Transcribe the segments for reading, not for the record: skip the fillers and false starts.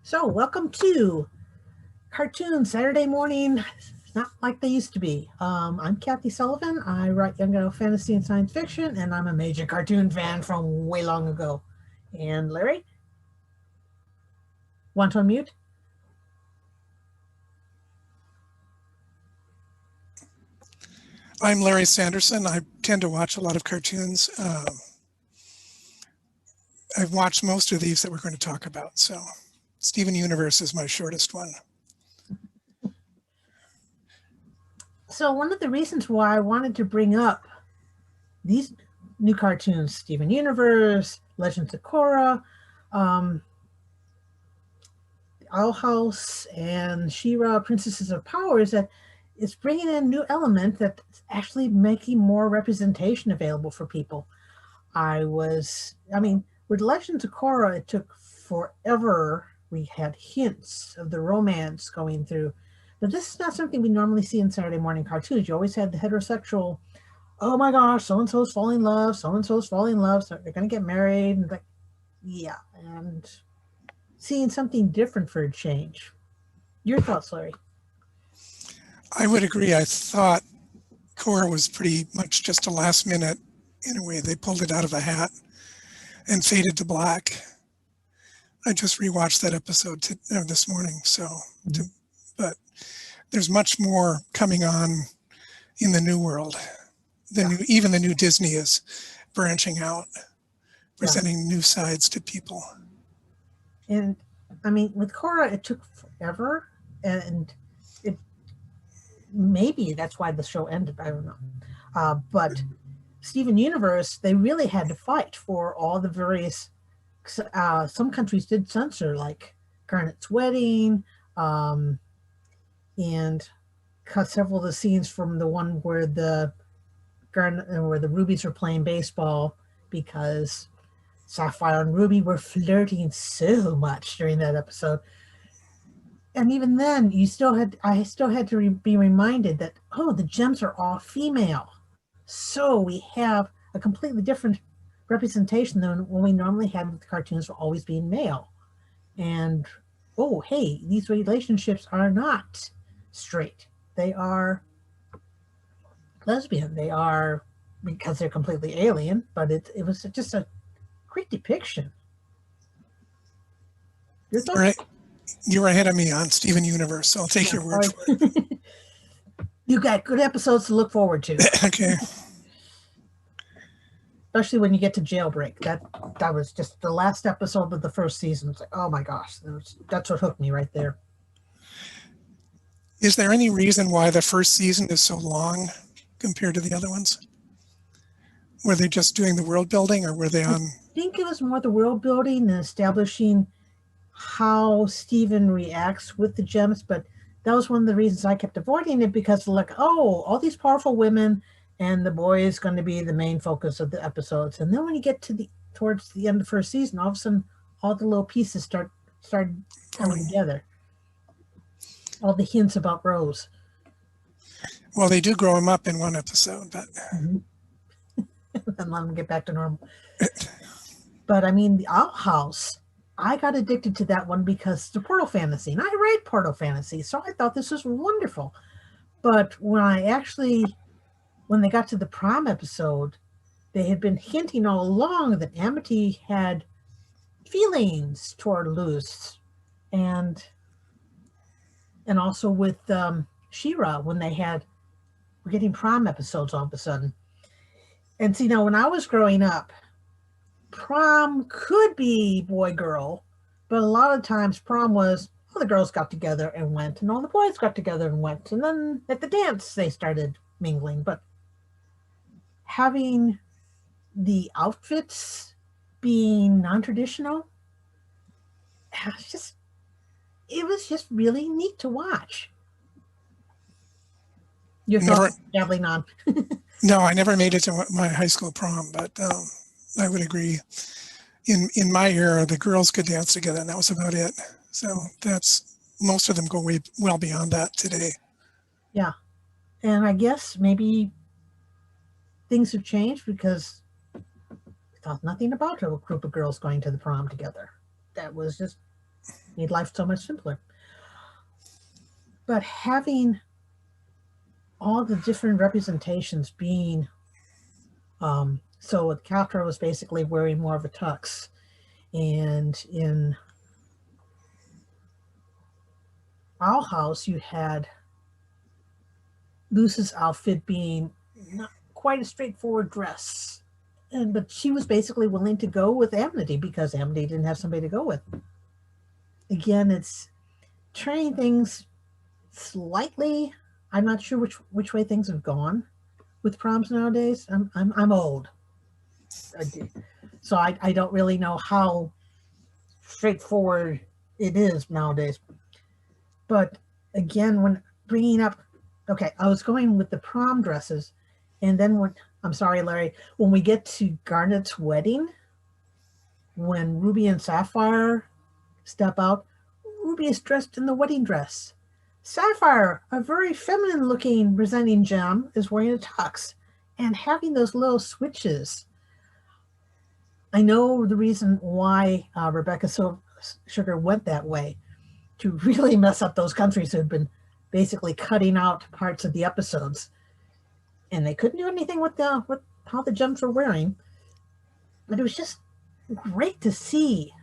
So, welcome to Cartoon Saturday Morning. Not like they used to be. I'm Kathy Sullivan. I write young adult fantasy and science fiction, and I'm a major cartoon fan from way long ago. And Larry, want to unmute? I'm Larry Sanderson. I tend to watch a lot of cartoons. I've watched most of these that we're going to talk about. So Steven Universe is my shortest one. So, one of the reasons why I wanted to bring up these new cartoons, Steven Universe, Legends of Korra, um, Owl House, and She-Ra, Princesses of Power, is that it's bringing in a new element that's actually making more representation available for people. With Legends of Korra, it took forever. We had hints of the romance going through, but this is not something we normally see in Saturday morning cartoons. You always had the heterosexual, oh my gosh, so and so's falling in love, so and so's falling in love, so they're going to get married, and like, yeah, and seeing something different for a change. Your thoughts, Larry? I would agree. I thought Korra was pretty much just a last minute, in a way. They pulled it out of a hat and faded to black. I just rewatched that episode this morning. But there's much more coming on in the new world. Even the new Disney is branching out, presenting new sides to people. And with Korra, it took forever, and it maybe that's why the show ended. I don't know, but Steven Universe, they really had to fight for all the various. Some countries did censor, like Garnet's wedding, and cut several of the scenes from the one where the rubies are playing baseball, because Sapphire and Ruby were flirting so much during that episode. And even then, I still had to be reminded that, oh, the gems are all female. So we have a completely different representation than when we normally had with the cartoons for always being male. And, oh, hey, these relationships are not straight. They are lesbian. They are, because they're completely alien, but it was just a great depiction. Your thoughts? Right. You're ahead of me on Steven Universe, so I'll take your word for it. You got good episodes to look forward to. Okay. Especially when you get to Jailbreak. That was just the last episode of the first season. It's like, oh my gosh, that's what hooked me right there. Is there any reason why the first season is so long compared to the other ones? Were they just doing the world building, or were they on? I think it was more the world building and establishing how Steven reacts with the gems, but that was one of the reasons I kept avoiding it, because like, oh, all these powerful women, and the boy is going to be the main focus of the episodes. And then when you get towards the end of the first season, all of a sudden all the little pieces start coming together. All the hints about Rose. Well, they do grow him up in one episode, but and let him get back to normal. But the Owl House, I got addicted to that one because it's a portal fantasy, and I write portal fantasy, so I thought this was wonderful. But when they got to the prom episode, they had been hinting all along that Amity had feelings toward Luz, and also with She-Ra, when we're getting prom episodes all of a sudden. And see, now when I was growing up, prom could be boy-girl, but a lot of times prom was, all the girls got together and went, and all the boys got together and went, and then at the dance they started mingling. But having the outfits being non-traditional, it was just really neat to watch. Your thoughts, dabbling on? No, I never made it to my high school prom, but I would agree. In my era, the girls could dance together, and that was about it. So most of them go way well beyond that today. Yeah, and I guess maybe things have changed, because we thought nothing about a group of girls going to the prom together. That was just made life so much simpler. But having all the different representations being, so Kathryn was basically wearing more of a tux, and in Owl House you had Luce's outfit being not quite a straightforward dress, but she was basically willing to go with Amity because Amity didn't have somebody to go with. Again, it's turning things slightly. I'm not sure which way things have gone with proms nowadays. I'm old, so I don't really know how straightforward it is nowadays. But again, when bringing up, okay, I was going with the prom dresses, and then when, I'm sorry, Larry, when we get to Garnet's wedding, when Ruby and Sapphire step out, Ruby is dressed in the wedding dress. Sapphire, a very feminine looking presenting gem, is wearing a tux and having those little switches. I know the reason why Rebecca Sugar went that way, to really mess up those countries who had been basically cutting out parts of the episodes. And they couldn't do anything with how the gems were wearing. But it was just great to see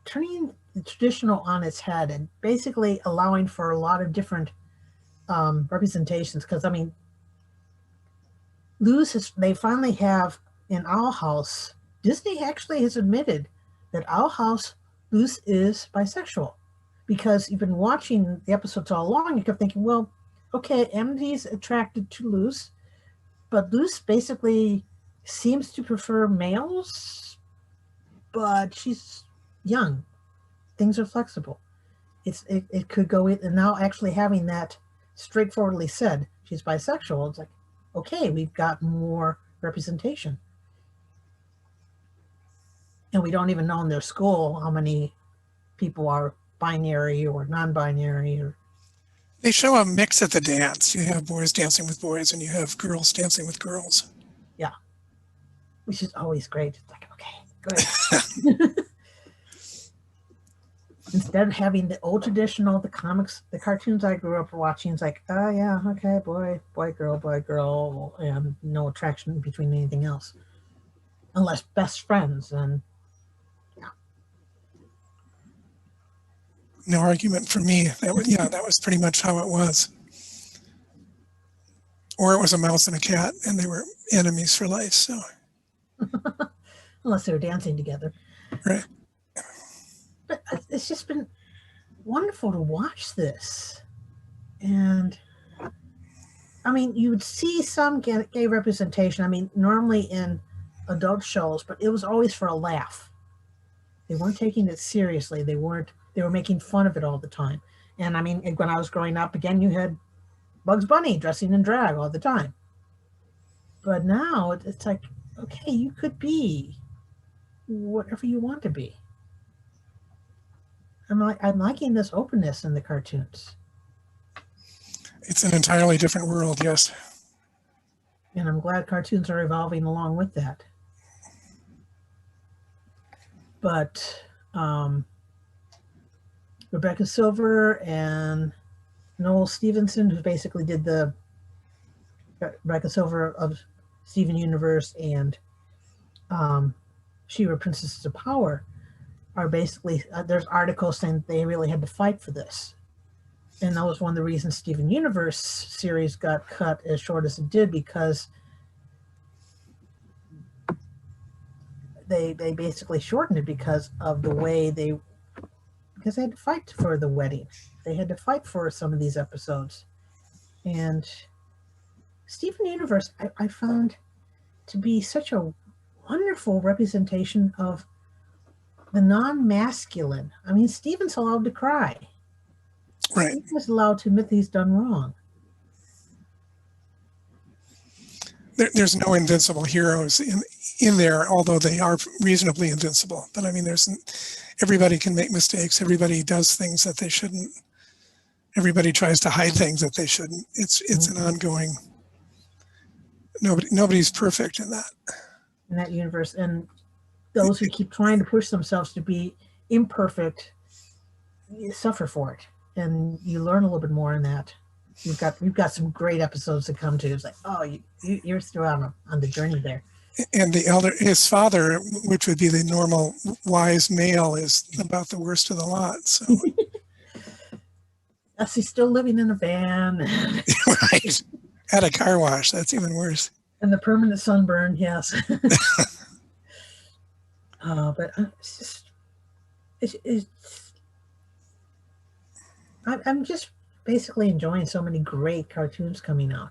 turning the traditional on its head and basically allowing for a lot of different representations. Because, I mean, they finally have in Owl House, Disney actually has admitted that Owl House, Luz is bisexual. Because you've been watching the episodes all along, you kept thinking, well, okay, Amity's attracted to Luz, but Luz basically seems to prefer males, but she's young. Things are flexible. It could go in, and now actually having that straightforwardly said, she's bisexual, it's like, okay, we've got more representation. And we don't even know in their school how many people are binary or non-binary. Or they show a mix at the dance. You have boys dancing with boys and you have girls dancing with girls. Yeah, which is always great. It's like, okay, good. Instead of having the old traditional, the comics, the cartoons I grew up watching, it's like, oh yeah, okay, boy, girl, and no attraction between anything else, unless best friends. And yeah, no argument for me. That was pretty much how it was. Or it was a mouse and a cat, and they were enemies for life. So, unless they were dancing together. Right. But it's just been wonderful to watch this, and I mean, you would see some gay representation. I mean, normally in adult shows, but it was always for a laugh. They weren't taking it seriously. They were making fun of it all the time. And I mean, when I was growing up, again, you had Bugs Bunny dressing in drag all the time. But now it's like, okay, you could be whatever you want to be. I'm liking this openness in the cartoons. It's an entirely different world, yes. And I'm glad cartoons are evolving along with that. But Rebecca Silver and Noel Stevenson, who basically did the Rebecca Silver of Steven Universe and She-Ra Princesses of Power, are basically, there's articles saying they really had to fight for this. And that was one of the reasons Steven Universe series got cut as short as it did, because they basically shortened it because of the way because they had to fight for the wedding. They had to fight for some of these episodes. And Steven Universe, I found to be such a wonderful representation of the non-masculine. I mean, Steven's allowed to cry. Right. Steven's allowed to admit he's done wrong. There's no invincible heroes in there, although they are reasonably invincible. But I mean, everybody can make mistakes. Everybody does things that they shouldn't. Everybody tries to hide things that they shouldn't. It's an ongoing. Nobody's perfect in that universe, and those who keep trying to push themselves to be imperfect you suffer for it, and you learn a little bit more in that. We've got some great episodes to come to. It's like, oh, you're still on the journey there. And his father, which would be the normal wise male, is about the worst of the lot. So, Yes, he's still living in a van. right, at a car wash. That's even worse. And the permanent sunburn, yes. But it's just, it's I'm just basically enjoying so many great cartoons coming out.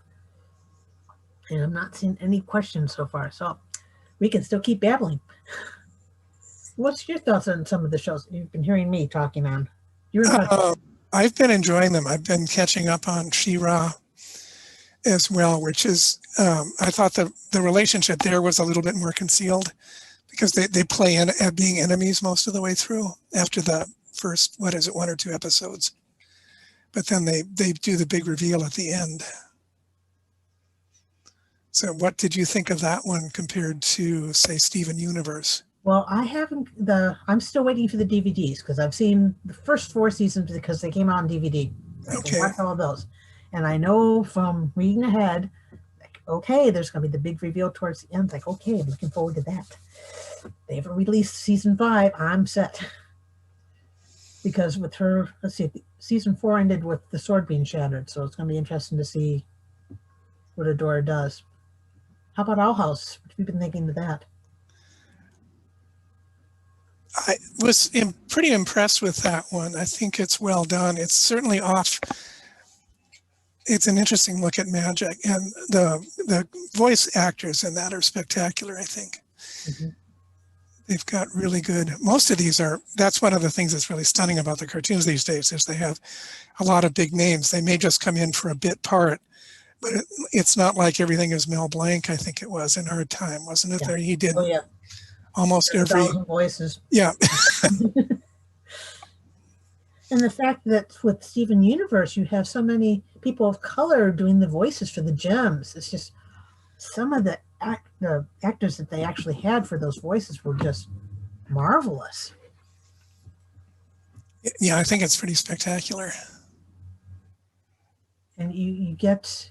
And I'm not seeing any questions so far. So we can still keep babbling. What's your thoughts on some of the shows you've been hearing me talking on? You're I've been enjoying them. I've been catching up on She-Ra as well, which is, I thought the relationship there was a little bit more concealed because they play in at being enemies most of the way through after the first, what is it, 1 or 2 episodes. But then they do the big reveal at the end. So what did you think of that one compared to, say, Steven Universe? Well, I'm still waiting for the DVDs because I've seen the first 4 seasons because they came out on DVD. I can watch all of those. And I know from reading ahead, like, okay, there's going to be the big reveal towards the end. Like, okay, I'm looking forward to that. They haven't released season 5. I'm set. Because with her, let's see, season 4 ended with the sword being shattered. So it's going to be interesting to see what Adora does. How about Owl House? What have you been thinking of that? I was pretty impressed with that one. I think it's well done. It's certainly off. It's an interesting look at magic, and the voice actors in that are spectacular, I think. Mm-hmm. They've got really good, most of these are, that's one of the things that's really stunning about the cartoons these days is they have a lot of big names. They may just come in for a bit part, but it's not like everything is Mel Blanc, I think it was in our time, wasn't it? Yeah. There he did Oh, yeah. almost every 1,000 voices. Yeah. And the fact that with Steven Universe, you have so many people of color doing the voices for the gems. It's just some of the actors that they actually had for those voices were just marvelous. Yeah, I think it's pretty spectacular. And you get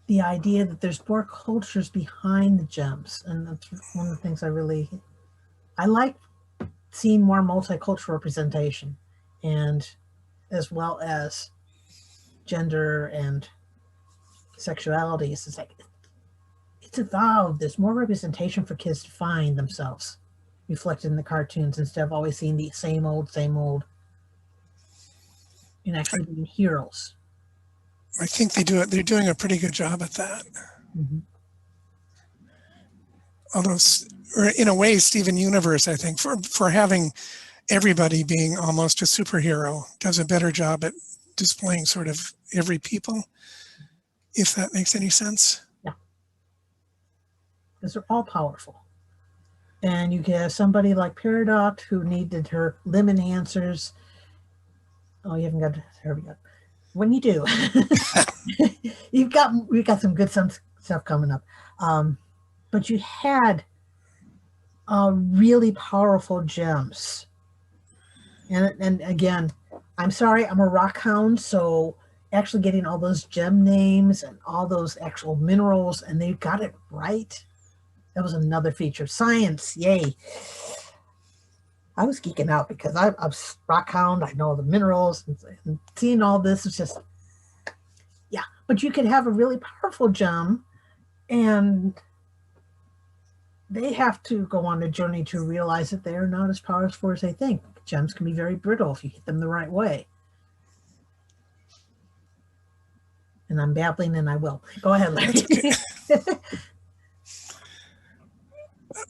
the idea that there's more cultures behind the gems. And that's one of the things I like seeing more multicultural representation, and as well as gender and sexuality. It's like it's evolved. There's more representation for kids to find themselves reflected in the cartoons instead of always seeing the same old, and actually being heroes. I think they're doing a pretty good job at that. Mm-hmm. Although, in a way, Steven Universe, I think, for having everybody being almost a superhero, does a better job at displaying sort of every people, if that makes any sense. Yeah. Because they're all powerful. And you get somebody like Peridot who needed her lemon answers. Oh, you haven't got, there we go. When you do, we've got some good stuff coming up. But you had really powerful gems. And again, I'm sorry, I'm a rock hound, so actually getting all those gem names and all those actual minerals, and they got it right. That was another feature. Science, yay. I was geeking out because I'm rock hound. I know the minerals, and seeing all this is just, yeah. But you could have a really powerful gem, and they have to go on a journey to realize that they are not as powerful as they think. Gems can be very brittle if you hit them the right way. And I'm babbling, and I will. Go ahead, Larry.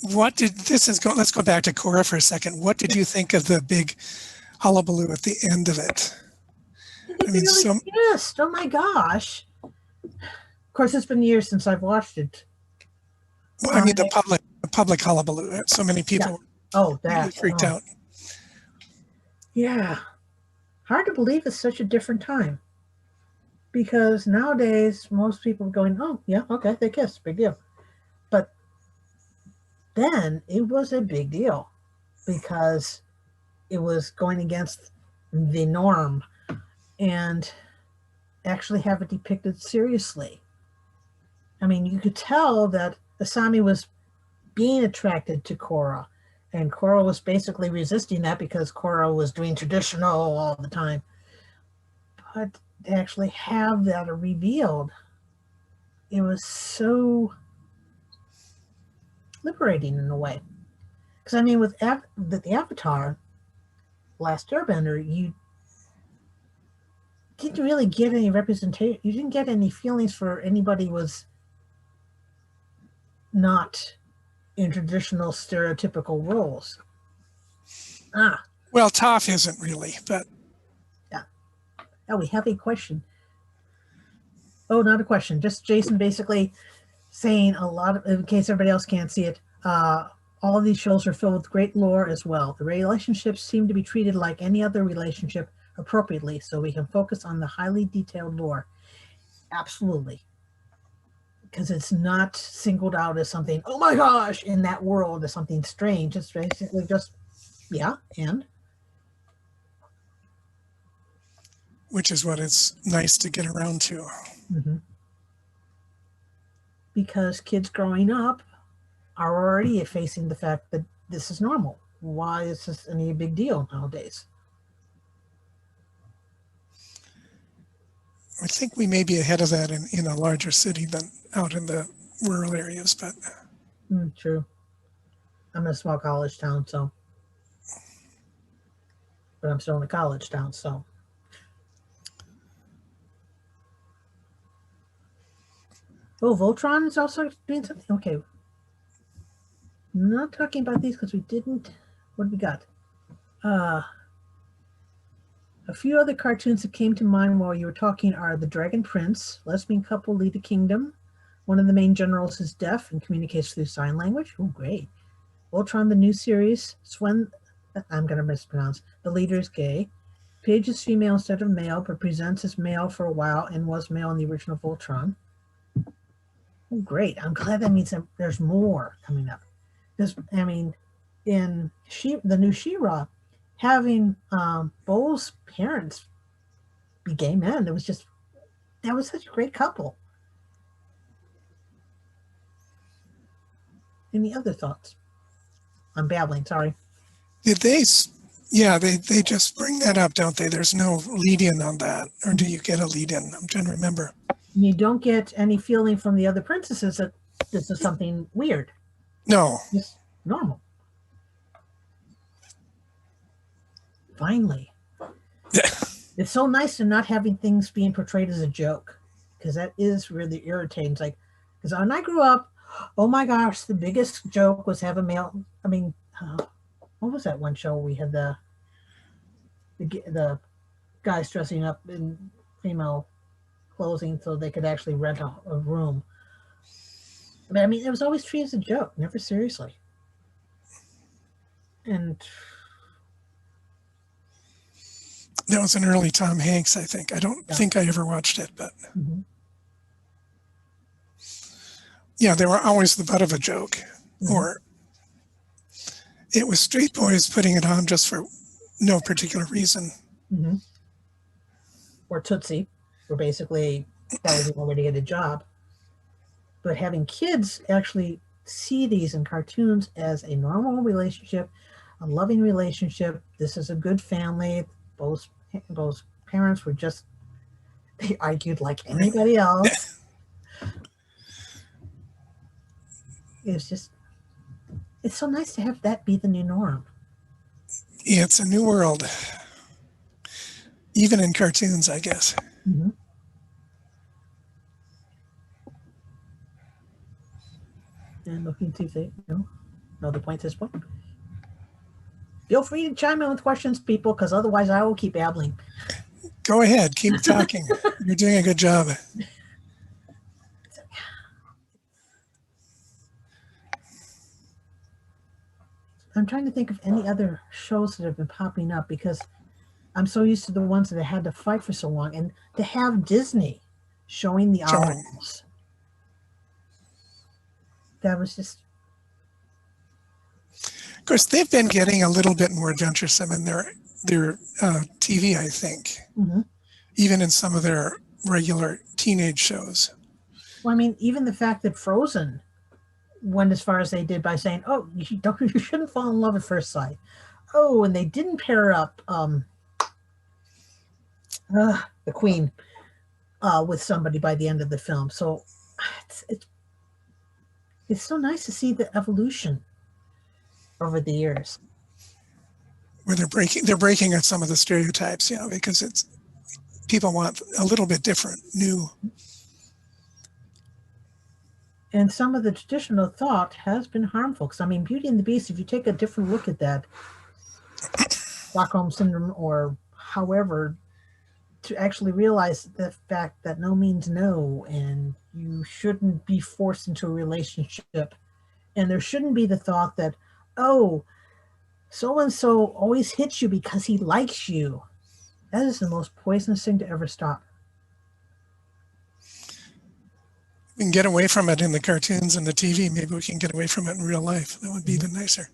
Let's go back to Korra for a second. What did you think of the big hullabaloo at the end of it? I mean, really pissed. Oh my gosh. Of course, it's been years since I've watched it. Well, I mean, the public hullabaloo. So many people really freaked out. Yeah. Hard to believe it's such a different time. Because nowadays, most people are going, oh, yeah, okay, they kissed. Big deal. But then it was a big deal because it was going against the norm, and actually have it depicted seriously. I mean, you could tell that Asami was being attracted to Korra, and Korra was basically resisting that because Korra was doing traditional all the time. But to actually have that revealed, it was so liberating in a way. Because I mean, with the Avatar, Last Airbender, you didn't really get any representation. You didn't get any feelings for anybody was not in traditional stereotypical roles. Well, Toph isn't really, but Yeah. Oh, we have a question. Oh, not a question. Just Jason basically saying a lot of, in case everybody else can't see it, all of these shows are filled with great lore as well. The relationships seem to be treated like any other relationship appropriately, so we can focus on the highly detailed lore. Absolutely. Because it's not singled out as something, oh my gosh, in that world as something strange. It's basically just, yeah, and which is what it's nice to get around to. mm-hmm. Because kids growing up are already facing the fact that this is normal. Why is this any big deal nowadays? I think we may be ahead of that in a larger city than out in the rural areas, but True. I'm in a small college town, so, but I'm still in a college town, so. Oh, Voltron is also doing something. Okay, I'm not talking about these because we didn't. What we got? A few other cartoons that came to mind while you were talking are The Dragon Prince, lesbian couple lead a kingdom. One of the main generals is deaf and communicates through sign language. Oh, great. Voltron, the new series. Swen, I'm going to mispronounce. The leader is gay. Paige is female instead of male, but presents as male for a while and was male in the original Voltron. Oh, great. I'm glad that means that there's more coming up. Because, I mean, in the new She-Ra, having Bo's parents be gay men, it was just, that was such a great couple. Any other thoughts? I'm babbling, sorry. did they? Yeah, they just bring that up, don't they? There's no lead-in on that, or do you get a lead-in? I'm trying to remember. You don't get any feeling from the other princesses that this is something weird. No. Just normal. Finally. It's so nice to not having things being portrayed as a joke, because that is really irritating. It's like, because when I grew up, oh my gosh, the biggest joke was have a male. I mean, what was that one show we had the guys dressing up in female clothing so they could actually rent a room. But I mean, it was always treated as a joke, never seriously. And that was an early Tom Hanks, I think. I don't think I ever watched it, but yeah, they were always the butt of a joke, or it was straight boys putting it on just for no particular reason. Or Tootsie, where basically that was the only way to get a job. But having kids actually see these in cartoons as a normal relationship, a loving relationship. This is a good family. Both parents were just, they argued like anybody else. It's just, it's so nice to have that be the new norm. Yeah, it's a new world, even in cartoons, I guess. And looking to see if they know the point at this point. Feel free to chime in with questions, people, because otherwise I will keep babbling. Go ahead, keep talking. You're doing a good job. I'm trying to think of any other shows that have been popping up because I'm so used to the ones that had to fight for so long, and to have Disney showing the owls, that was just. Of course, they've been getting a little bit more adventuresome in their TV, I think, Mm-hmm. even in some of their regular teenage shows. Well, I mean, even the fact that Frozen went as far as they did by saying, "Oh, you shouldn't fall in love at first sight." Oh, and they didn't pair up the Queen with somebody by the end of the film. So it's, it's it's so nice to see the evolution over the years. Where they're breaking on some of the stereotypes, because it's people want a little bit different, new. And some of the traditional thought has been harmful. Because I mean, Beauty and the Beast, if you take a different look at that, Stockholm syndrome, or however, to actually realize the fact that no means no, and you shouldn't be forced into a relationship, and there shouldn't be the thought that, oh, so and so always hits you because he likes you. That is the most poisonous thing to ever stop. We can get away from it in the cartoons and the TV. Maybe we can get away from it in real life. That would be even nicer.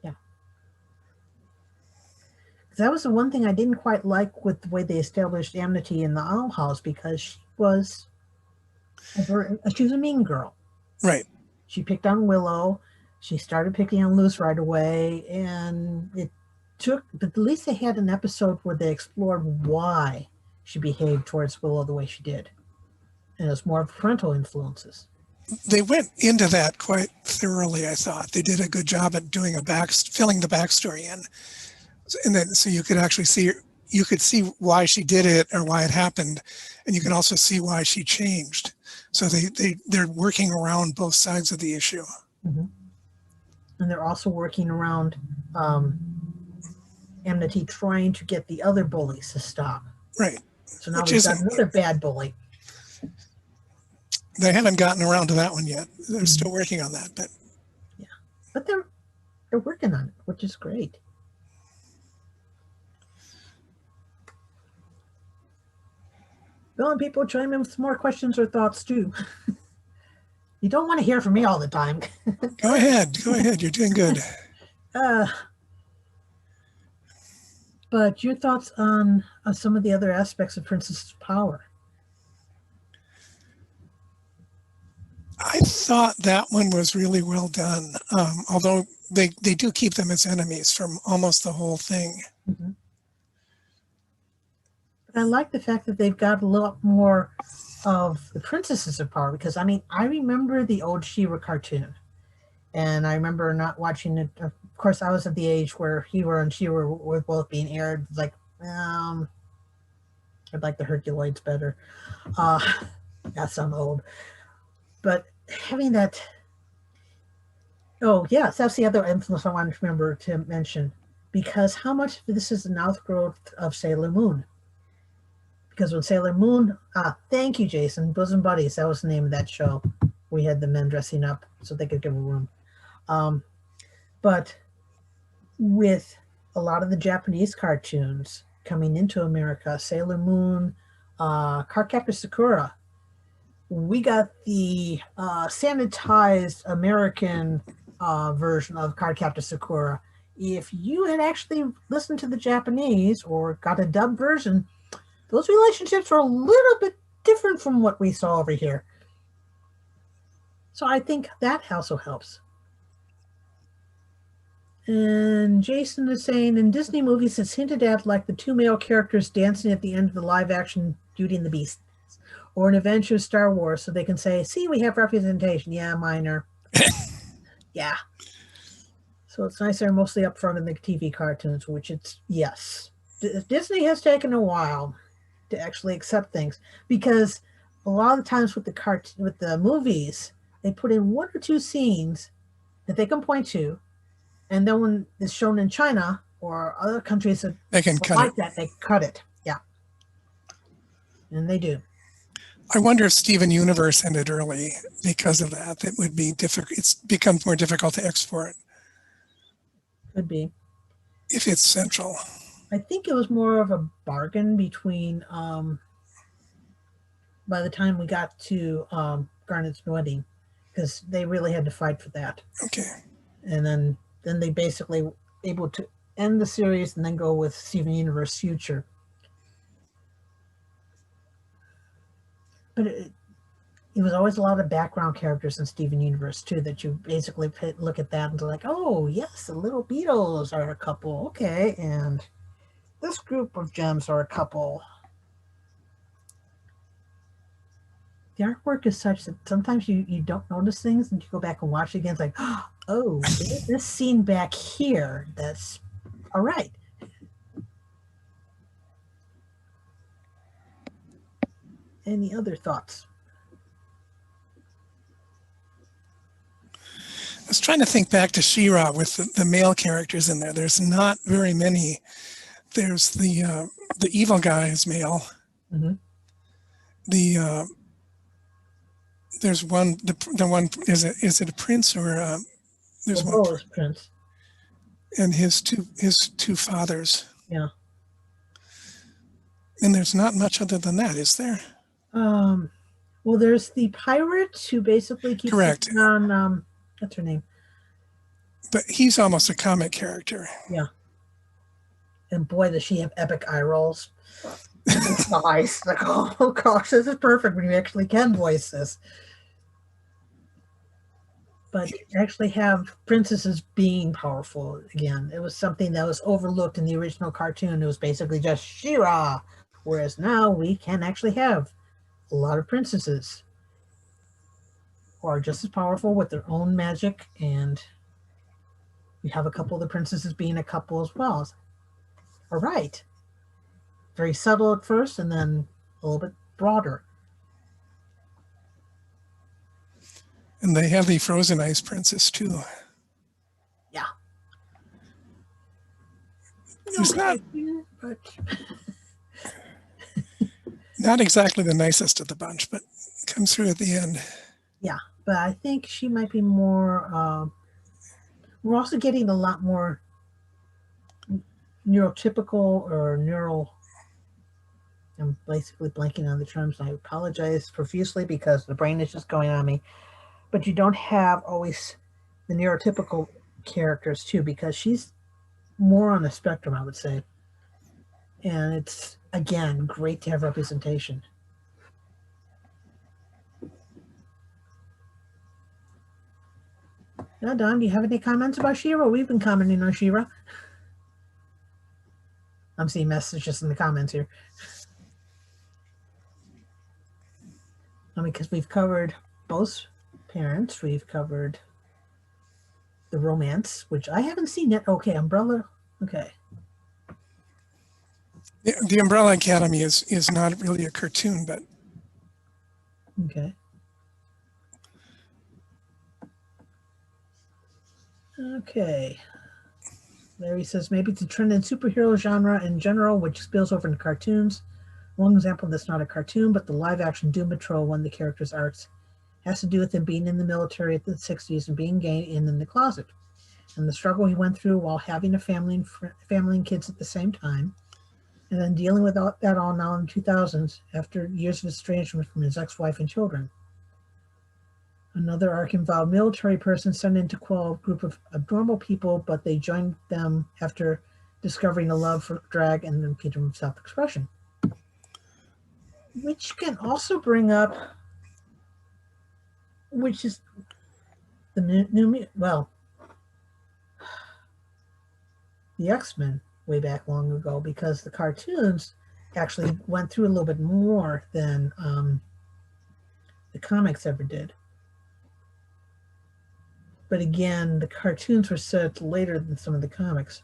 Yeah. That was the one thing I didn't quite like with the way they established Amity in the Owl House, because she was a mean girl. Right. She picked on Willow. She started picking on Luce right away, and it took, but at least they had an episode where they explored why she behaved towards Willow the way she did. And it was more of parental influences. They went into that quite thoroughly, I thought. They did a good job at doing filling the backstory in. And then so you could actually see why she did it or why it happened, and you can also see why she changed. So they're working around both sides of the issue. Mm-hmm. And they're also working around Amity trying to get the other bullies to stop. Right. So now we've got another bad bully. They haven't gotten around to that one yet. They're still working on that, but yeah, but they're working on it, which is great. Bill and people chime in with some more questions or thoughts too. You don't want to hear from me all the time. Go ahead. You're doing good. But your thoughts on some of the other aspects of Princess Power? I thought that one was really well done, although they do keep them as enemies from almost the whole thing. Mm-hmm. But I like the fact that they've got a lot more of the Princesses of Power, because I mean, I remember the old She-Ra cartoon, and I remember not watching it. Of course, I was at the age where He-Ra and She-Ra were both being aired. Like, I'd like the Herculoids better. Yes, I'm old. But having that, oh yes, that's the other influence I wanted to remember to mention, because how much of this is an outgrowth of Sailor Moon? Because when Sailor Moon, thank you, Jason, Bosom Buddies, that was the name of that show. We had the men dressing up so they could give a room. But with a lot of the Japanese cartoons coming into America, Sailor Moon, Cardcaptor Sakura, we got the sanitized American version of Cardcaptor Sakura. If you had actually listened to the Japanese or got a dubbed version, those relationships are a little bit different from what we saw over here. So I think that also helps. And Jason is saying, in Disney movies, it's hinted at like the two male characters dancing at the end of the live-action Beauty and the Beast, or an adventure of Star Wars, so they can say, see, we have representation. Yeah, minor. Yeah. So it's nice they're mostly up front in the TV cartoons, which it's, yes. Disney has taken a while to actually accept things, because a lot of the times with the movies, they put in one or two scenes that they can point to, and then when it's shown in China or other countries that they can cut like that, they cut it. Yeah. And they do. I wonder if Steven Universe ended early because of that. It would be difficult. It's become more difficult to export. Could be. If it's central. I think it was more of a bargain between, by the time we got to Garnet's wedding, because they really had to fight for that. Okay. And then then they basically able to end the series and then go with Steven Universe Future. But it was always a lot of background characters in Steven Universe too, that you basically look at that and like, oh yes, the little Beatles are a couple, okay, and this group of gems are a couple. The artwork is such that sometimes you don't notice things and you go back and watch it again. It's like, oh, there's this scene back here. That's all right. Any other thoughts? I was trying to think back to She-Ra with the male characters in there. There's not very many. There's the evil guy is male. Mm-hmm. There's one. The one is it a prince or there's one? Is Prince. And his two fathers. Yeah. And there's not much other than that, is there? Well, there's the pirate who basically keeps correct on. What's her name? But he's almost a comic character. Yeah. And boy, does she have epic eye rolls. Nice. Like, oh gosh, this is perfect when you actually can voice this. But you actually have princesses being powerful again. It was something that was overlooked in the original cartoon. It was basically just She-Ra. Whereas now we can actually have a lot of princesses who are just as powerful with their own magic, and we have a couple of the princesses being a couple as well. All right. Very subtle at first and then a little bit broader. And they have the Frozen Ice Princess too. Yeah. Who's not exactly the nicest of the bunch, but comes through at the end. Yeah, but I think she might be more. We're also getting a lot more neurotypical or neural. I'm basically blanking on the terms. I apologize profusely because the brain is just going on me. But you don't have always the neurotypical characters too, because she's more on the spectrum, I would say. And it's, again, great to have representation. Now, Don, do you have any comments about She-Ra? We've been commenting on She-Ra. I'm seeing messages in the comments here. I mean, because we've covered both parents. We've covered the romance, which I haven't seen yet. Okay, Umbrella. Okay. The Umbrella Academy is not really a cartoon, but okay. Okay. Larry says maybe it's a trend in superhero genre in general, which spills over into cartoons. One example that's not a cartoon, but the live-action Doom Patrol, one of the characters' arcs, has to do with him being in the military at the 60s and being gay and in the closet, and the struggle he went through while having a family and kids at the same time, and then dealing with that all now in the 2000s after years of estrangement from his ex-wife and children. Another arc involved military person sent in to quell a group of abnormal people, but they joined them after discovering a love for drag and the freedom of self-expression. Which can also bring up, which is the new, well, the X-Men way back long ago, because the cartoons actually went through a little bit more than the comics ever did. But again, the cartoons were set later than some of the comics.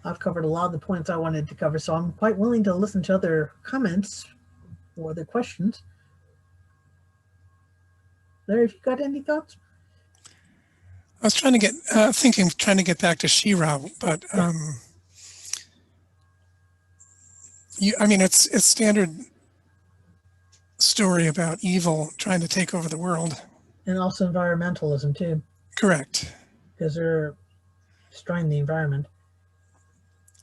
I've covered a lot of the points I wanted to cover, so I'm quite willing to listen to other comments or other questions. Larry, have you got any thoughts? I was trying to get back to She-Ra, but I mean, it's standard story about evil trying to take over the world. And also environmentalism too. Correct. Because they're destroying the environment.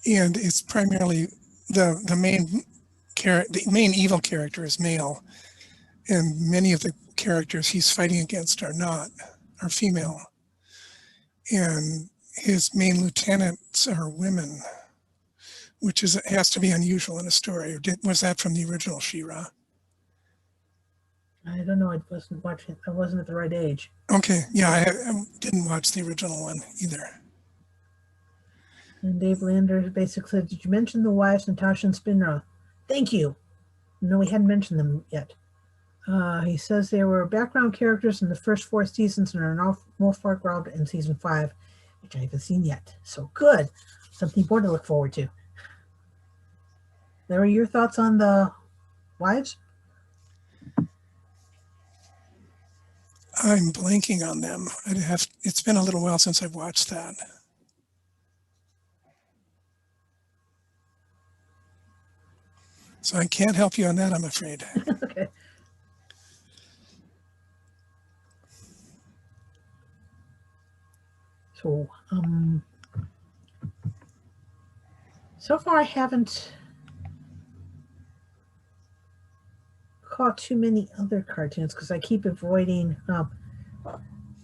And it's primarily the main evil character is male, and many of the characters he's fighting against are female. And his main lieutenants are women, which has to be unusual in a story. Or was that from the original She-Ra? I don't know. I wasn't watching. I wasn't at the right age. Okay, yeah, I didn't watch the original one either. And Dave Lander basically said, "Did you mention the wives, Natasha and Spinra?" Thank you. No, we hadn't mentioned them yet. He says they were background characters in the first 4 seasons and are now Wolfpark Route in season 5, which I haven't seen yet. So good. Something more to look forward to. Larry, your thoughts on the wives? I'm blanking on them. It's been a little while since I've watched that. So I can't help you on that, I'm afraid. Okay. So far I haven't caught too many other cartoons because I keep avoiding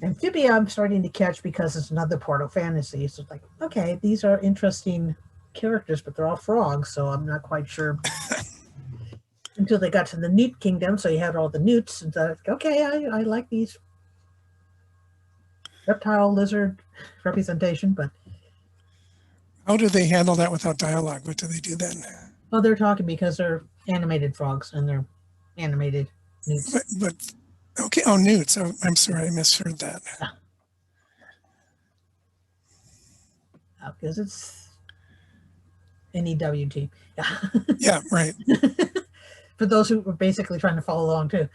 Amphibia. I'm starting to catch because it's another Portal Fantasy. So it's like, okay, these are interesting characters, but they're all frogs, so I'm not quite sure. Until they got to the Newt Kingdom, so you had all the newts, and so, okay, I like these reptile lizard representation, but how do they handle that without dialogue? What do they do then? Oh, they're talking because they're animated frogs and they're animated newts. But okay, newts. Oh, I'm sorry, I misheard that. Because it's NEWT. Yeah, right. For those who were basically trying to follow along too.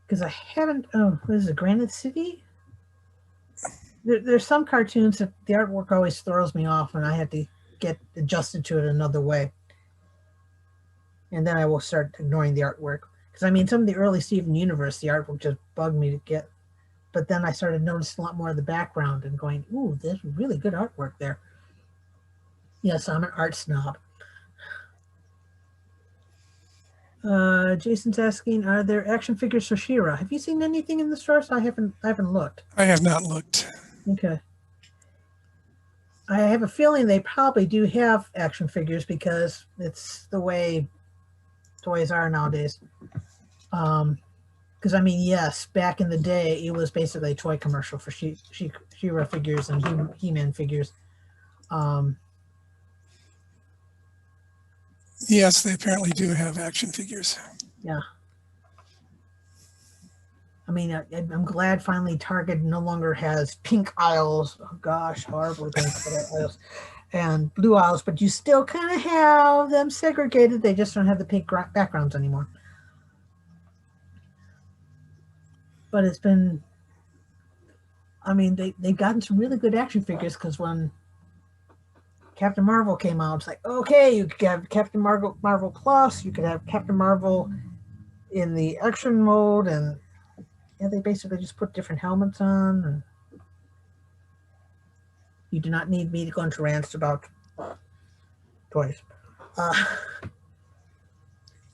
Because I haven't, what is it, Granite City? There's some cartoons that the artwork always throws me off and I have to get adjusted to it another way. And then I will start ignoring the artwork. Because I mean, some of the early Steven Universe, the artwork just bugged me to get. But then I started noticing a lot more of the background and going, ooh, there's really good artwork there. Yes, I'm an art snob. Jason's asking, are there action figures for She-Ra? Have you seen anything in the stores? I haven't looked. I have not looked. Okay. I have a feeling they probably do have action figures because it's the way toys are nowadays. Because I mean, yes, back in the day, it was basically a toy commercial for She-Ra figures and He-Man figures. Yes, they apparently do have action figures. Yeah. I mean, I'm glad finally Target no longer has pink aisles. Oh gosh, horrible pink aisles and blue aisles, but you still kind of have them segregated. They just don't have the pink backgrounds anymore. But it's been, I mean, they've gotten some really good action figures because when Captain Marvel came out, it's like, okay, you could have Captain Marvel Plus, you could have Captain Marvel in the action mode, and yeah, they basically just put different helmets on. And you do not need me to go into rants about toys.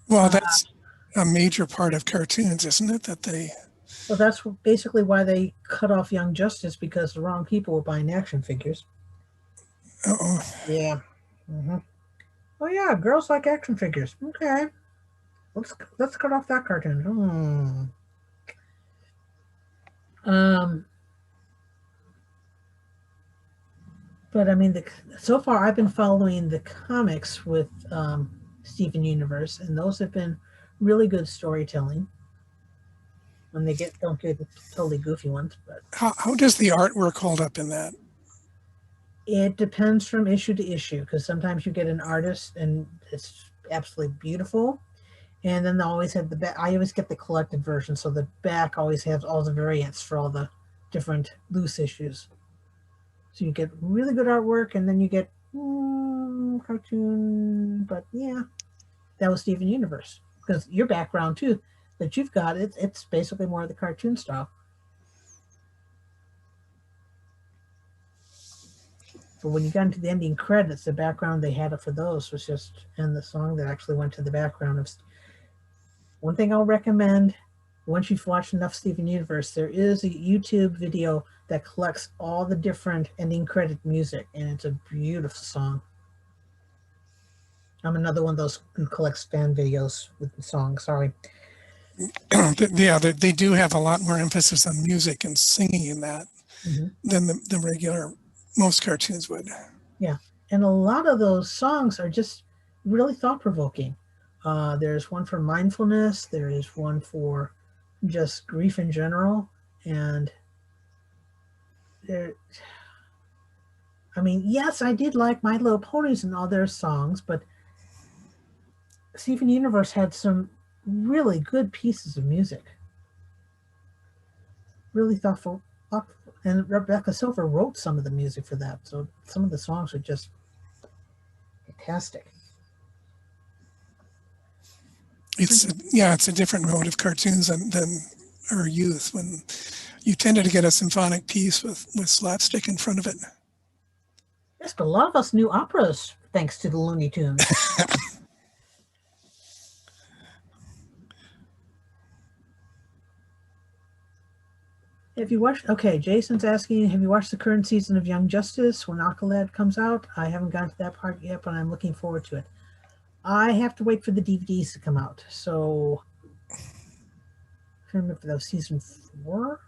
Well, that's a major part of cartoons, isn't it? That they. Well, that's basically why they cut off Young Justice because the wrong people were buying action figures. Uh-oh. Yeah. Mm-hmm. Oh yeah, girls like action figures. Okay, let's cut off that cartoon. But I mean, so far I've been following the comics with Steven Universe, and those have been really good storytelling. When they don't get the totally goofy ones, but how does the artwork hold up in that? It depends from issue to issue because sometimes you get an artist and it's absolutely beautiful, and then they always have the back. I always get the collected version, so the back always has all the variants for all the different loose issues. So you get really good artwork, and then you get cartoon. But yeah, that was Steven Universe because your background too that you've got it's basically more of the cartoon style. But when you got into the ending credits, the background they had for those was just, and the song that actually went to the background of One thing I'll recommend, once you've watched enough Steven Universe, there is a YouTube video that collects all the different ending credit music, and it's a beautiful song. I'm another one of those who collects fan videos with the song. Sorry. Yeah, they do have a lot more emphasis on music and singing in that than the regular, most cartoons would. Yeah. And a lot of those songs are just really thought provoking. There's one for mindfulness, there is one for just grief in general. And there, I mean, yes, I did like My Little Ponies and all their songs, but Steven Universe had some really good pieces of music. Really thoughtful. And Rebecca Silver wrote some of the music for that. So some of the songs are just fantastic. It's a different mode of cartoons than our youth, when you tended to get a symphonic piece with slapstick in front of it. Yes, but a lot of us knew operas thanks to the Looney Tunes. Have you watched, okay, Jason's asking, have you watched the current season of Young Justice when Aqualad comes out? I haven't gotten to that part yet, but I'm looking forward to it. I have to wait for the DVDs to come out, so I can't remember if that was season 4?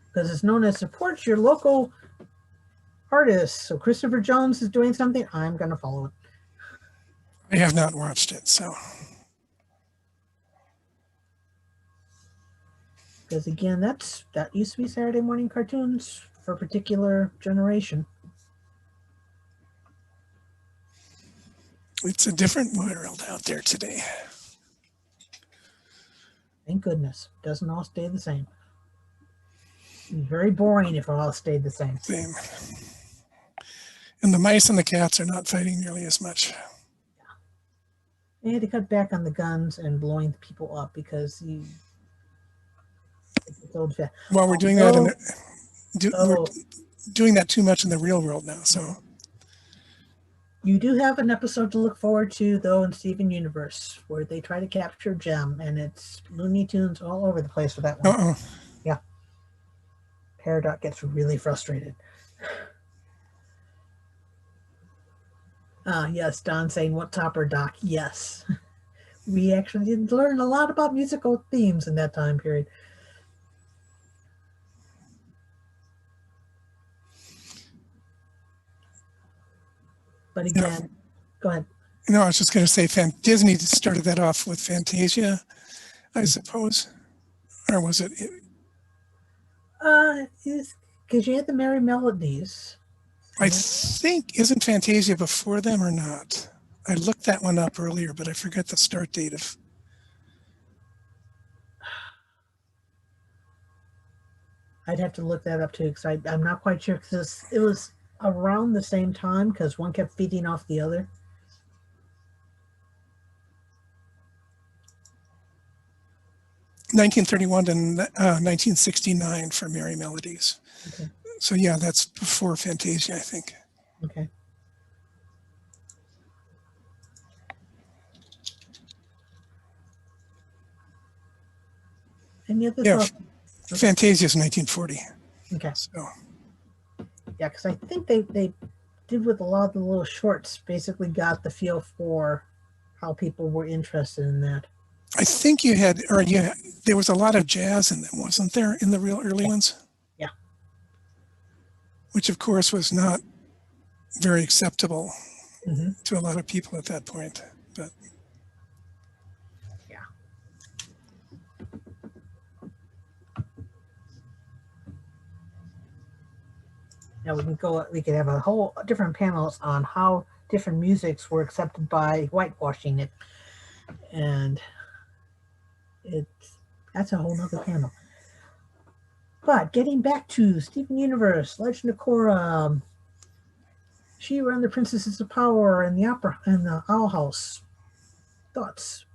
Because it's known as support your local artists. So Christopher Jones is doing something, I'm going to follow it. I have not watched it, so. Because again, that used to be Saturday morning cartoons for a particular generation. It's a different world out there today. Thank goodness. Doesn't all stay the same. It'd be very boring if it all stayed the same. Same. And the mice and the cats are not fighting nearly as much. Yeah. They had to cut back on the guns and blowing people up because it's old fat. Well, we're doing that we're doing that too much in the real world now, so. You do have an episode to look forward to, though, in Steven Universe, where they try to capture Gem, and it's Looney Tunes all over the place for that one. Yeah. Peridot gets really frustrated. Yes, Don saying, what topper, Doc? Yes. We actually did learn a lot about musical themes in that time period. But again, go ahead. No, I was just going to say Disney started that off with Fantasia, I suppose. Or was it? Because you had the Merry Melodies. I think, isn't Fantasia before them or not? I looked that one up earlier, but I forgot the start date of. I'd have to look that up too, because I'm not quite sure, because it was around the same time, because one kept feeding off the other. (1931 to 1969 for Merry Melodies). Okay. So yeah, that's before Fantasia, I think. Okay. Any other thoughts? Fantasia is 1940. Okay. So. Yeah, because I think they did with a lot of the little shorts, basically got the feel for how people were interested in that. I think there was a lot of jazz in them, wasn't there, in the real early ones? Yeah. Which, of course, was not very acceptable Mm-hmm. to a lot of people at that point. But yeah. Now we could have a whole different panels on how different musics were accepted by whitewashing it, and that's a whole nother panel. But getting back to Steven Universe, Legend of Korra, She-Ra and the Princesses of Power, and the Opera and the Owl House. Thoughts?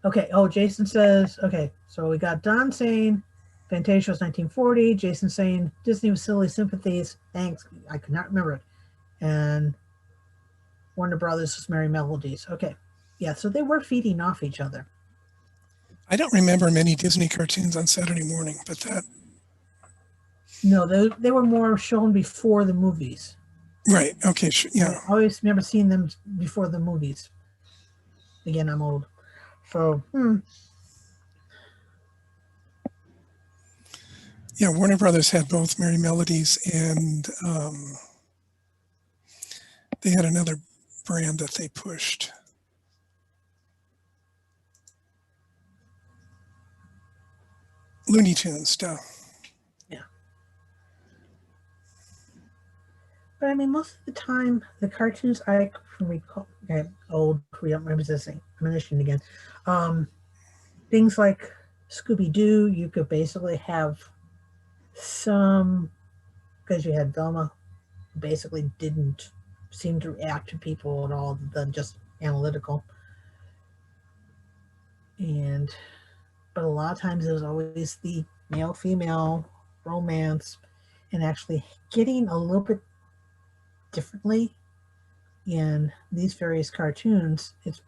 Okay. Oh, Jason says, okay, so we got Don saying Fantasia was 1940. Jason saying Disney was silly sympathies. Thanks. I could not remember it. And Warner Brothers was Merry Melodies. Okay. Yeah, so they were feeding off each other. I don't remember many Disney cartoons on Saturday morning, but that. No, they were more shown before the movies. Right. Okay. Yeah. I always remember seeing them before the movies. Again, I'm old. So, Yeah. Warner Brothers had both Merry Melodies and they had another brand that they pushed. Looney Tunes stuff. Yeah. But I mean, most of the time, the cartoons I can recall, okay, old, reminiscing again. Things like Scooby Doo, you could basically have some, because you had Velma, who basically didn't seem to react to people at all, than just analytical. And but a lot of times it was always the male female romance and actually getting a little bit differently in these various cartoons. It's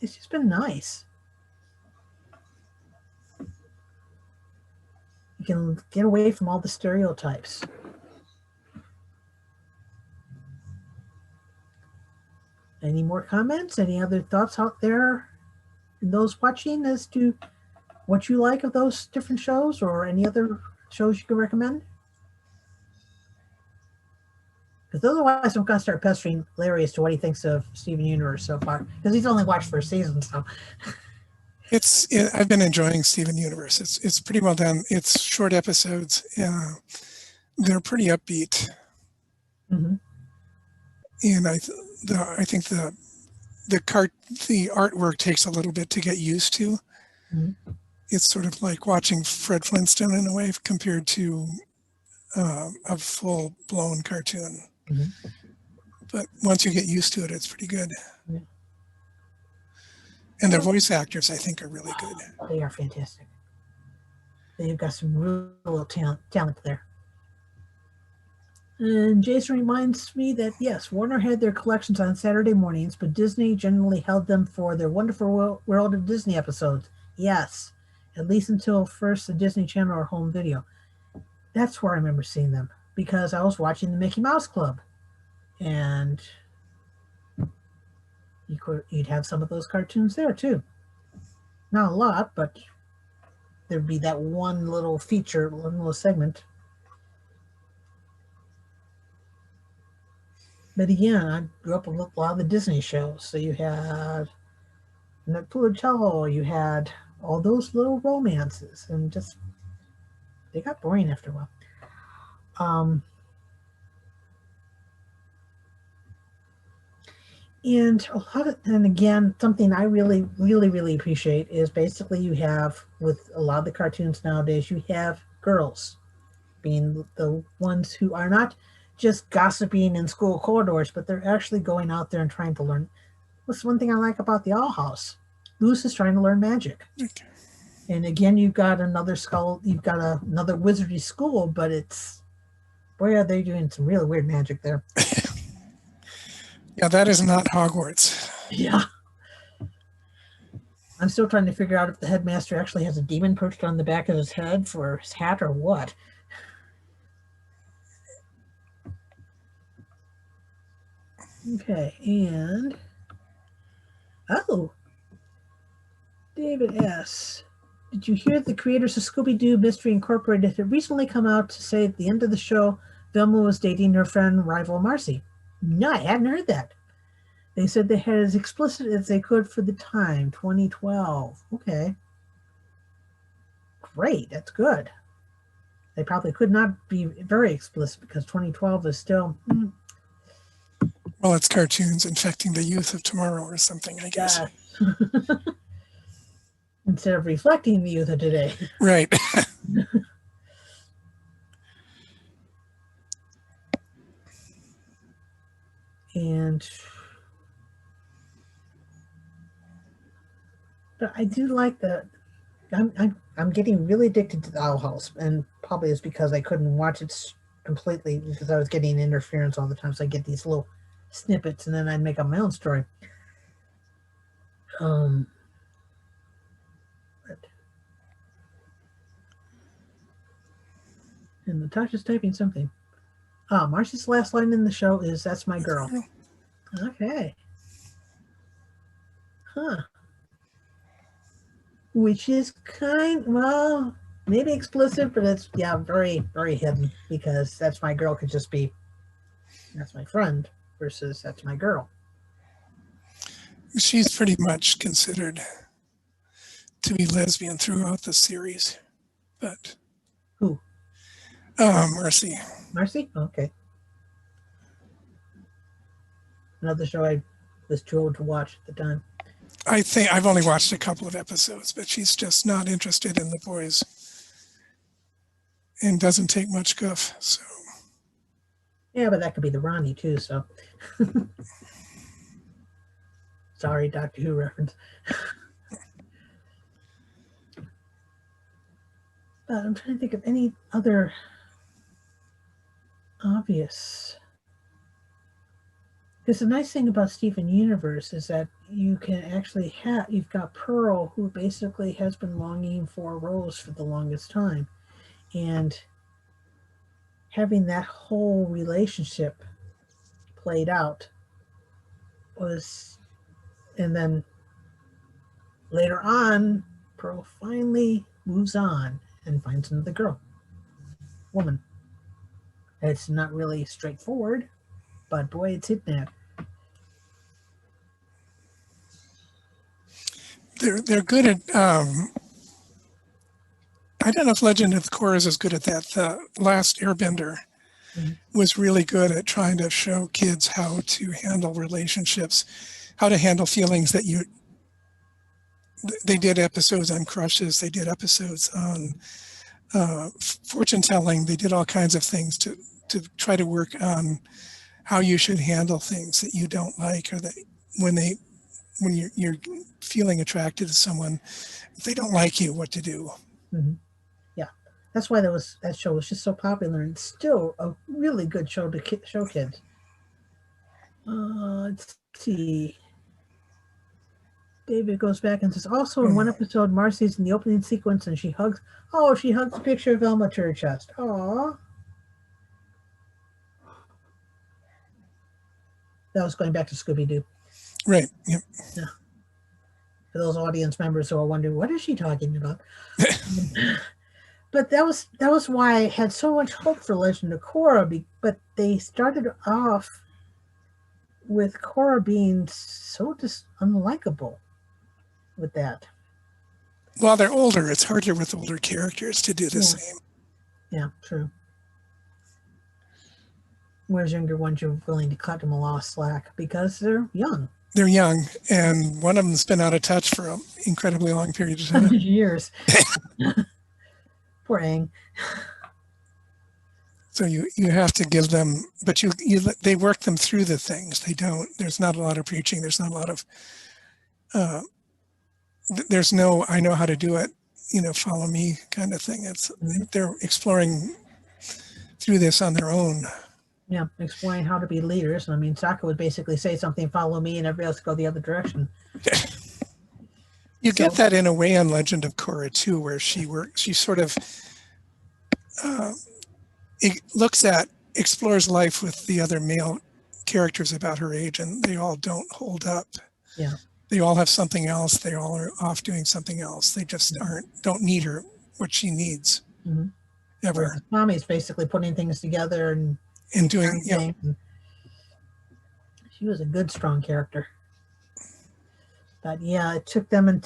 just been nice. You can get away from all the stereotypes. Any more comments? Any other thoughts out there in those watching as to what you like of those different shows or any other shows you can recommend? Because otherwise, I'm going to start pestering Larry as to what he thinks of Steven Universe so far. Because he's only watched first season, so. I've been enjoying Steven Universe. It's pretty well done. It's short episodes. They're pretty upbeat. Mm-hmm. And I think the artwork takes a little bit to get used to. Mm-hmm. It's sort of like watching Fred Flintstone in a way compared to a full-blown cartoon. Mm-hmm. But once you get used to it, it's pretty good. Yeah. And their voice actors, I think, are really good. They are fantastic. They've got some real talent there. And Jason reminds me that, yes, Warner had their collections on Saturday mornings, but Disney generally held them for their Wonderful World of Disney episodes. Yes, at least until first the Disney Channel or home video. That's where I remember seeing them, because I was watching the Mickey Mouse Club. And you'd have some of those cartoons there, too. Not a lot, but there'd be that one little feature, one little segment. But again, I grew up with a lot of the Disney shows. So you had Pulicello, you had all those little romances, and just they got boring after a while. And again, something I really, really, really appreciate is basically you have, with a lot of the cartoons nowadays, you have girls being the ones who are not just gossiping in school corridors, but they're actually going out there and trying to learn. What's one thing I like about the Owl House? Luce is trying to learn magic. Okay. And again, you've got another wizardy school, but boy, are they doing some really weird magic there. Yeah, that is not Hogwarts. Yeah. I'm still trying to figure out if the headmaster actually has a demon perched on the back of his head for his hat or what. Okay, and David S. Did you hear the creators of Scooby-Doo Mystery Incorporated had recently come out to say at the end of the show Velma was dating her friend rival Marcy? No, I hadn't heard that. They said they had as explicit as they could for the time, 2012. Okay. Great, that's good. They probably could not be very explicit because 2012 is still... Well, it's cartoons infecting the youth of tomorrow or something, I guess. Instead of reflecting the youth of today. Right. But I do like I'm getting really addicted to the Owl House, and probably it's because I couldn't watch it completely because I was getting interference all the time. So I get these little snippets, and then I'd make up my own story. Um, but, and Natasha's typing something. Marcy's last line in the show is, "That's my girl." Okay. Huh. Which is well, maybe explicit, but it's, yeah, very, very hidden, because "that's my girl" could just be, "that's my friend," versus "that's my girl." She's pretty much considered to be lesbian throughout the series, but Who? Marcy. Marcy? Okay. Another show I was too old to watch at the time. I think I've only watched a couple of episodes, but she's just not interested in the boys and doesn't take much guff. So Yeah, but that could be the Ronnie too, so. Sorry, Doctor Who reference. But I'm trying to think of any other obvious. Because the nice thing about Steven Universe is that you can actually you've got Pearl, who basically has been longing for Rose for the longest time. And having that whole relationship played out was, and then later on, Pearl finally moves on and finds another woman. It's not really straightforward, but boy, it's hitting that. they're good at. I don't know if Legend of Korra is as good at that. The Last Airbender was really good at trying to show kids how to handle relationships, how to handle feelings that you. They did episodes on crushes. They did episodes on fortune telling. They did all kinds of things to try to work on how you should handle things that you don't like, or that when you're feeling attracted to someone, if they don't like you, what to do. Mm-hmm. Yeah, that's why that show was just so popular, and still a really good show to show kids. Let's see. David goes back and says, also in one episode, Marcy's in the opening sequence and she hugs a picture of Velma to her chest. Aww. That was going back to Scooby-Doo. Right. Yep. Yeah. For those audience members who are wondering, what is she talking about? But that was why I had so much hope for Legend of Korra, but they started off with Korra being so just unlikable with that. Well, they're older. It's harder with older characters to do the same. Yeah, true. Whereas younger ones, you're willing to cut them a lot of slack because they're young. They're young, and one of them's been out of touch for an incredibly long period of time. Years. Poor Aang. So you have to give them, but they work them through the things. They don't. There's not a lot of preaching. There's not a lot of. There's no, I know how to do it, follow me kind of thing. It's they're exploring through this on their own. Yeah, exploring how to be leaders. I mean, Sokka would basically say something, follow me, and everybody else go the other direction. You get that in a way on Legend of Korra too, where she sort of explores life with the other male characters about her age, and they all don't hold up. Yeah. They all have something else. They all are off doing something else. They just don't need her, what she needs. Mm-hmm. Ever. Whereas Mommy's basically putting things together and doing, yeah. She was a good, strong character. But yeah, it took them and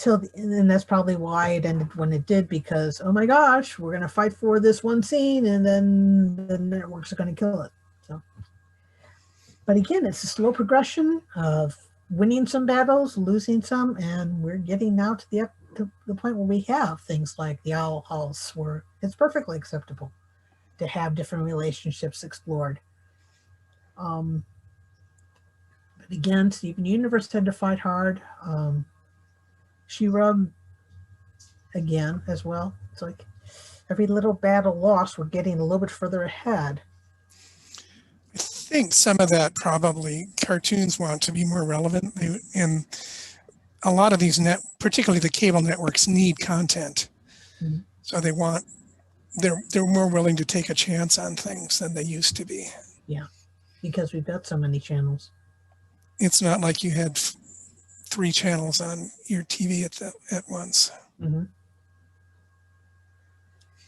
that's probably why it ended when it did, because, oh my gosh, we're going to fight for this one scene and then the networks are going to kill it. So, but again, it's a slow progression of winning some battles, losing some, and we're getting now to the point where we have things like the Owl House, where it's perfectly acceptable to have different relationships explored. But again, Steven Universe had to fight hard. She-Ra, again, as well. It's like every little battle lost, we're getting a little bit further ahead. think some of that probably cartoons want to be more relevant, and a lot of these particularly the cable networks, need content. Mhm. So they're more willing to take a chance on things than they used to be. Yeah, because we've got so many channels. It's not like you had 3 channels on your TV at once. Mm-hmm.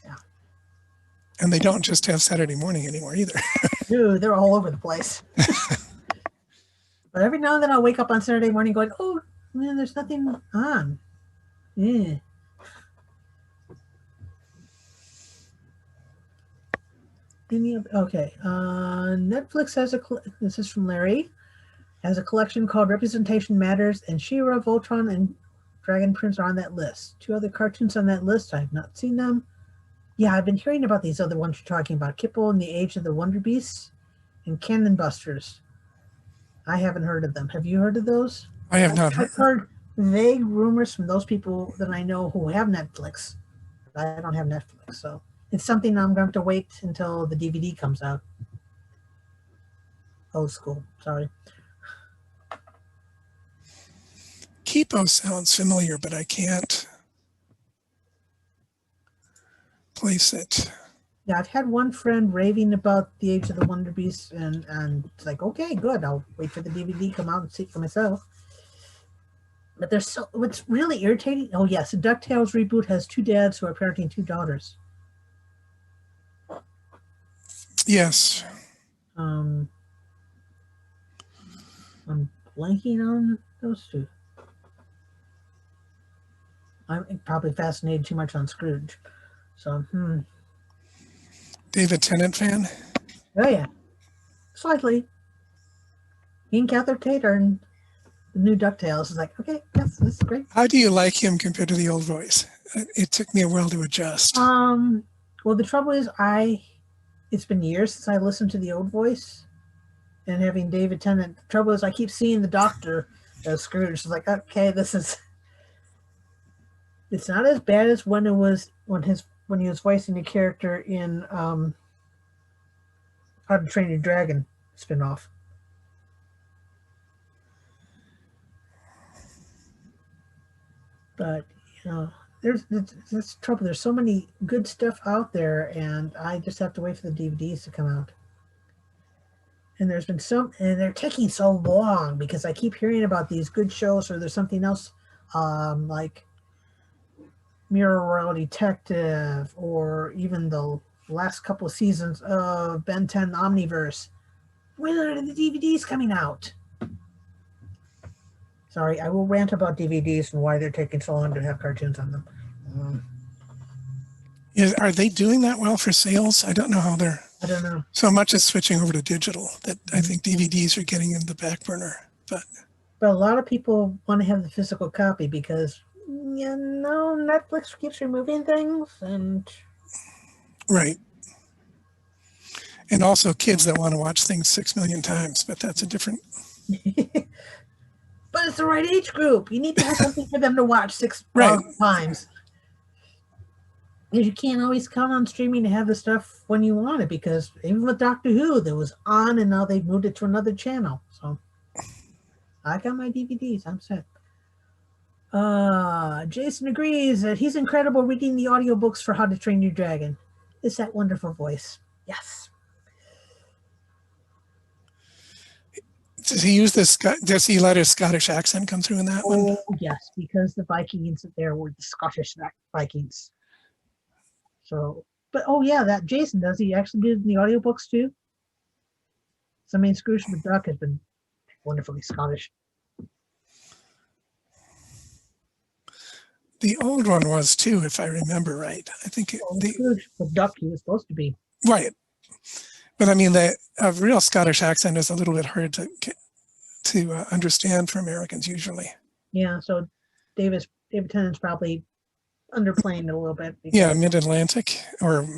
Yeah. And they don't just have Saturday morning anymore either. Dude, they're all over the place. But every now and then I'll wake up on Saturday morning going, oh, man, there's nothing on. Yeah. Okay. Netflix has this is from Larry, has a collection called Representation Matters, and She-Ra, Voltron, and Dragon Prince are on that list. 2 other cartoons on that list. I have not seen them. Yeah, I've been hearing about these other ones you're talking about. Kipple and the Age of the Wonder Beasts and Cannon Busters. I haven't heard of them. Have you heard of those? I have not I've heard vague rumors from those people that I know who have Netflix. I don't have Netflix, so it's something I'm going to wait until the DVD comes out. Old school, sorry. Kipo sounds familiar, but I can't place it. Yeah, I've had one friend raving about the Age of the Wonder Beasts, and it's like, okay, good. I'll wait for the DVD come out and see it for myself. But there's what's really irritating. Oh yes, the DuckTales reboot has 2 dads who are parenting 2 daughters. Yes. I'm blanking on those 2. I'm probably fascinated too much on Scrooge. So, David Tennant fan? Oh yeah, slightly. He and Catherine Tate are in the new DuckTales. It's like, okay, yes, this is great. How do you like him compared to the old voice? It took me a while to adjust. Well, the trouble is, it's been years since I listened to the old voice, and having David Tennant. The trouble is, I keep seeing the Doctor as Scrooge. It's like, okay, it's not as bad as when he was voicing the character in How to Train Your Dragon spinoff. But there's trouble. There's so many good stuff out there, and I just have to wait for the DVDs to come out. And there's been and they're taking so long because I keep hearing about these good shows, or there's something else like Mirror Royal Detective, or even the last couple of seasons of Ben 10 Omniverse. When are the DVDs coming out? Sorry, I will rant about DVDs and why they're taking so long to have cartoons on them. Are they doing that well for sales? I don't know how they're. I don't know. So much is switching over to digital that I think DVDs are getting in the back burner. But a lot of people want to have the physical copy because, Netflix keeps removing things, and right. And also kids that want to watch things 6 million times, but that's a different. But it's the right age group. You need to have something for them to watch 6 times. Because you can't always count on streaming to have the stuff when you want it, because even with Doctor Who, that was on and now they've moved it to another channel. So I got my DVDs. I'm set. Jason agrees that he's incredible reading the audiobooks for How to Train Your Dragon. It's that wonderful voice. Yes. Does he use this? Does he let his Scottish accent come through in that one? Oh, yes, because the Vikings there were the Scottish Vikings. So, but that Jason, does he actually do it in the audiobooks too? So, I mean, Scrooge McDuck has been wonderfully Scottish. The old one was too, if I remember right. I think Scrooge McDuck, he was supposed to be. Right. But I mean, a real Scottish accent is a little bit hard to understand for Americans usually. Yeah, so David Tennant's probably underplaying it a little bit. Yeah, Mid-Atlantic, or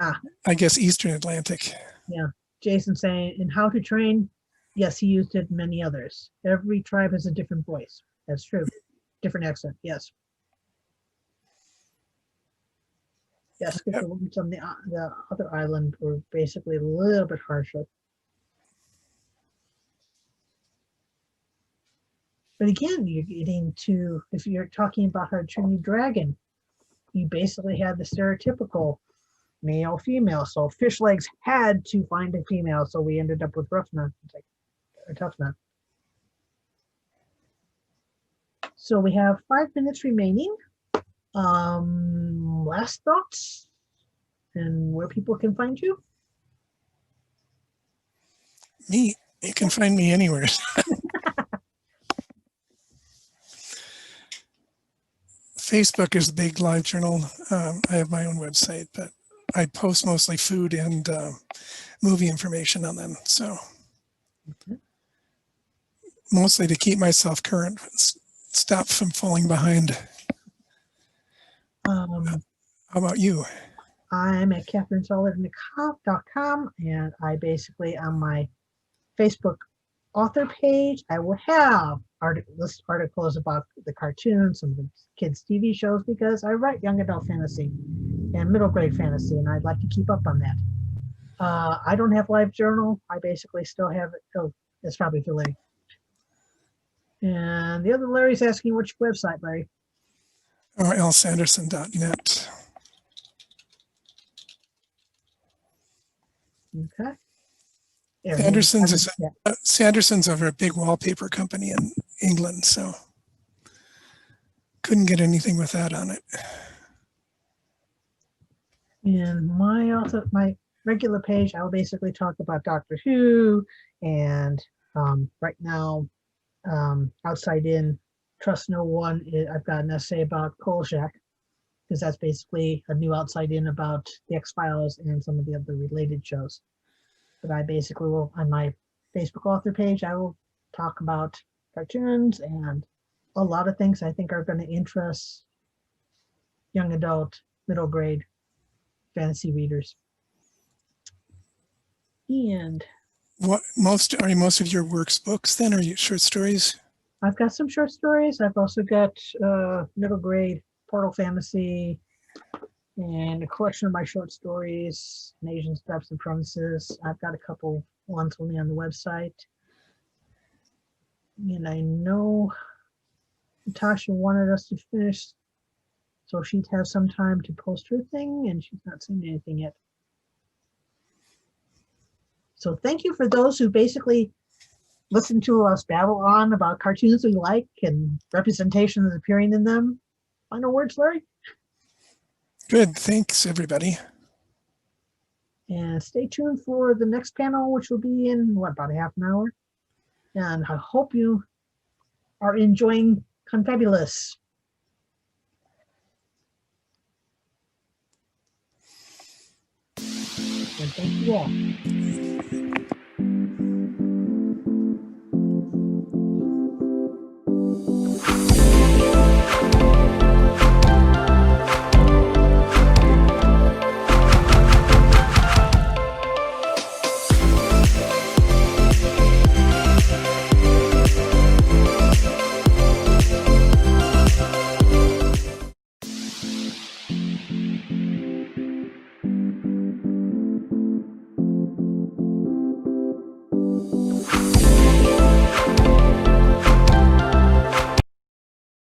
I guess Eastern Atlantic. Yeah, Jason saying, in How to Train, yes, he used it in many others. Every tribe has a different voice. That's true. Different accent, yes. Yes, because the ones on the other island were basically a little bit harsher. But again, you're getting to, if you're talking about how to train your dragon, you basically had the stereotypical male, female. So fish legs had to find a female, so we ended up with rough nut or tough nut. So we have 5 minutes remaining. Last thoughts and where people can find you? Me, you can find me anywhere. Facebook is the big live journal. I have my own website, but I post mostly food and movie information on them. So mostly to keep myself current, stop from falling behind. How about you? I'm at KathrynSullivan.com, and I basically, on my Facebook author page, I will have list articles about the cartoons, some of the kids' TV shows, because I write young adult fantasy and middle grade fantasy, and I'd like to keep up on that. I don't have live journal. I basically still have it. Oh, it's probably too late. And the other Larry's asking, what's your website, Larry? Or lsanderson.net. Okay. Sanderson's over a big wallpaper company in England, so couldn't get anything with that on it. In my regular page, I'll basically talk about Doctor Who, and right now, Outside In, Trust No One. I've got an essay about Kolchak, because that's basically a new Outside In about the X-Files and some of the other related shows. But I basically will, on my Facebook author page, I will talk about cartoons and a lot of things I think are going to interest young adult, middle grade fantasy readers. And what most of your works books then, or short stories? I've got some short stories. I've also got middle grade portal fantasy and a collection of my short stories, Asian Steps and Premises. I've got a couple ones only on the website. And I know Natasha wanted us to finish, so she'd have some time to post her thing, and she's not seen anything yet. So thank you for those who basically listen to us babble on about cartoons we like and representations appearing in them. Final words, Larry? Good. Thanks, everybody. And stay tuned for the next panel, which will be in, about a half an hour. And I hope you are enjoying ConFABulous. And thank you all.